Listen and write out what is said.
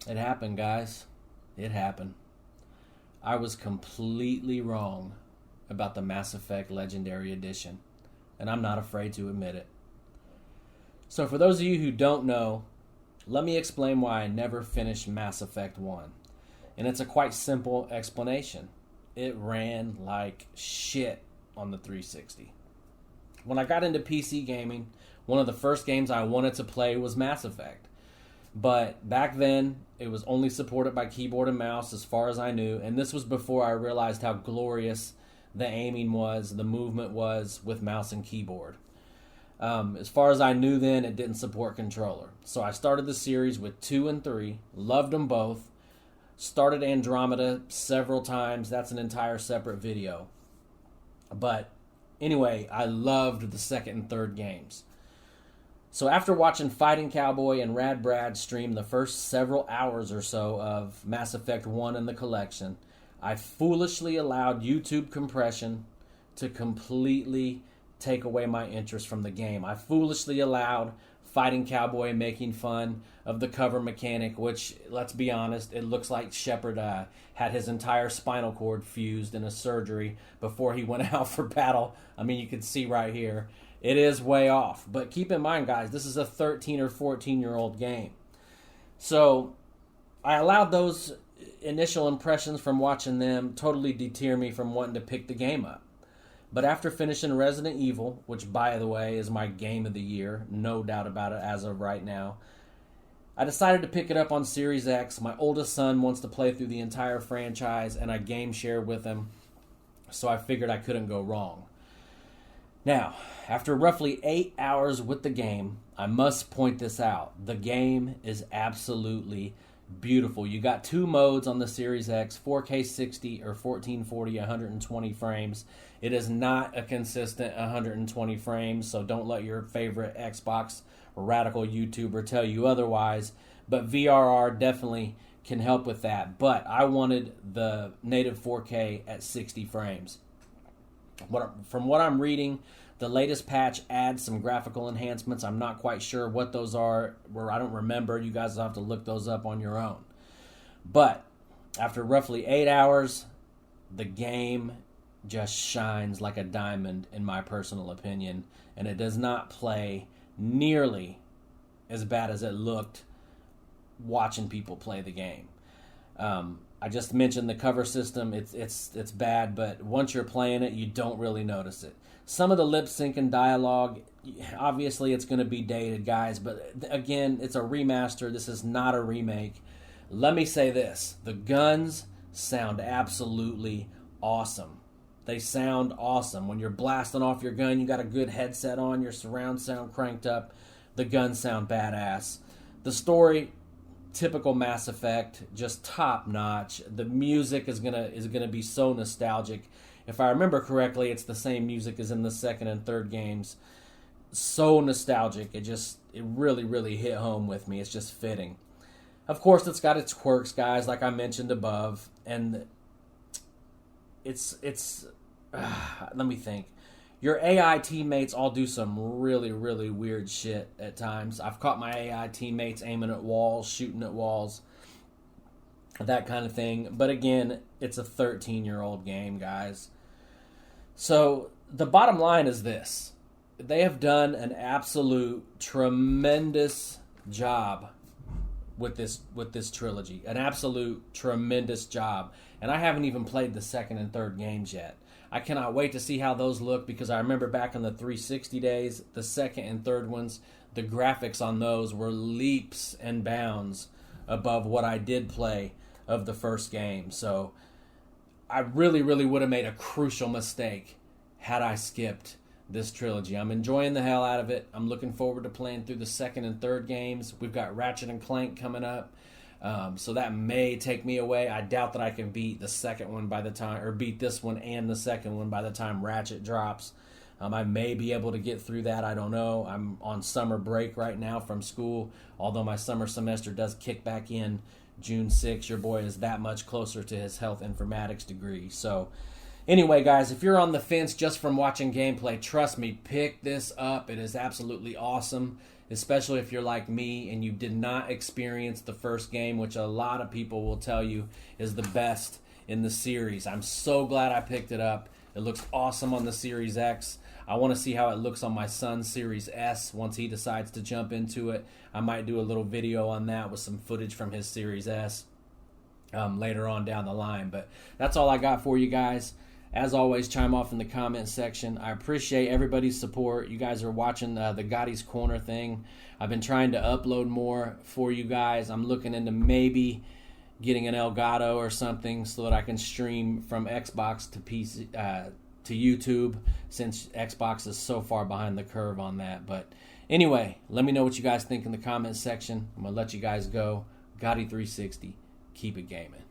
It happened, guys. It happened. I was completely wrong about the Mass Effect Legendary Edition, and I'm not afraid to admit it. So, for those of you who don't know, let me explain why I never finished Mass Effect 1. And it's a quite simple explanation. It ran like shit on the 360. When I got into PC gaming, one of the first games I wanted to play was Mass Effect. But back then, it was only supported by keyboard and mouse as far as I knew, and this was before I realized how glorious the aiming was, the movement was with mouse and keyboard. As far as I knew then, it didn't support controller. So I started the series with 2 and 3, loved them both, started Andromeda several times. That's an entire separate video. But anyway, I loved the second and third games. So after watching Fighting Cowboy and Rad Brad stream the first several hours or so of Mass Effect 1 in the collection, I foolishly allowed YouTube compression to completely take away my interest from the game. I foolishly allowed Fighting Cowboy making fun of the cover mechanic, which, let's be honest, it looks like Shepard had his entire spinal cord fused in a surgery before he went out for battle. I mean, you can see right here. It is way off. But keep in mind, guys, this is a 13 or 14-year-old game. So I allowed those initial impressions from watching them totally deter me from wanting to pick the game up. But after finishing Resident Evil, which, by the way, is my game of the year, no doubt about it as of right now, I decided to pick it up on Series X. My oldest son wants to play through the entire franchise, and I game share with him, so I figured I couldn't go wrong. Now, after roughly 8 hours with the game, I must point this out. The game is absolutely beautiful. You got 2 modes on the Series X, 4K 60 or 1440, 120 frames. It is not a consistent 120 frames, so don't let your favorite Xbox radical YouTuber tell you otherwise. But VRR definitely can help with that. But I wanted the native 4K at 60 frames. From what I'm reading, the latest patch adds some graphical enhancements. I'm not quite sure what those are, or I don't remember. You guys will have to look those up on your own. But after roughly 8 hours, the game just shines like a diamond, in my personal opinion, and it does not play nearly as bad as it looked watching people play the game. I just mentioned the cover system. It's bad, but once you're playing it, you don't really notice it. Some of the lip sync and dialogue, obviously it's going to be dated, guys, but again, it's a remaster. This is not a remake. Let me say this. The guns sound absolutely awesome. They sound awesome. When you're blasting off your gun, you got a good headset on, your surround sound cranked up. The guns sound badass. The story, typical Mass Effect, just top notch. The music is gonna be so nostalgic. If I remember correctly, it's the same music as in the second and third games. So nostalgic. It really, really hit home with me. It's just fitting. Of course, it's got its quirks, guys, like I mentioned above, and it's let me think. Your AI teammates all do some really, really weird shit at times. I've caught my AI teammates aiming at walls, shooting at walls, that kind of thing. But again, it's a 13-year-old game, guys. So the bottom line is this. They have done an absolute tremendous job with this trilogy. An absolute tremendous job. And I haven't even played the second and third games yet. I cannot wait to see how those look, because I remember back in the 360 days, the second and third ones, the graphics on those were leaps and bounds above what I did play of the first game. So I really, really would have made a crucial mistake had I skipped this trilogy. I'm enjoying the hell out of it. I'm looking forward to playing through the second and third games. We've got Ratchet and Clank coming up. So that may take me away. I doubt that I can beat the second one by the time, or beat this one and the second one by the time Ratchet drops. I may be able to get through that. I don't know. I'm on summer break right now from school, although my summer semester does kick back in June 6th. Your boy is that much closer to his health informatics degree. So Anyway, guys, if you're on the fence just from watching gameplay, trust me, pick this up. It is absolutely awesome, especially if you're like me and you did not experience the first game, which a lot of people will tell you is the best in the series. I'm so glad I picked it up. It looks awesome on the Series X. I want to see how it looks on my son's Series S once he decides to jump into it. I might do a little video on that with some footage from his Series S later on down the line. But that's all I got for you guys. As always, chime off in the comment section. I appreciate everybody's support. You guys are watching the Gotti's Corner thing. I've been trying to upload more for you guys. I'm looking into maybe getting an Elgato or something so that I can stream from Xbox to PC to YouTube, since Xbox is so far behind the curve on that. But anyway, let me know what you guys think in the comment section. I'm going to let you guys go. Gotti360, keep it gaming.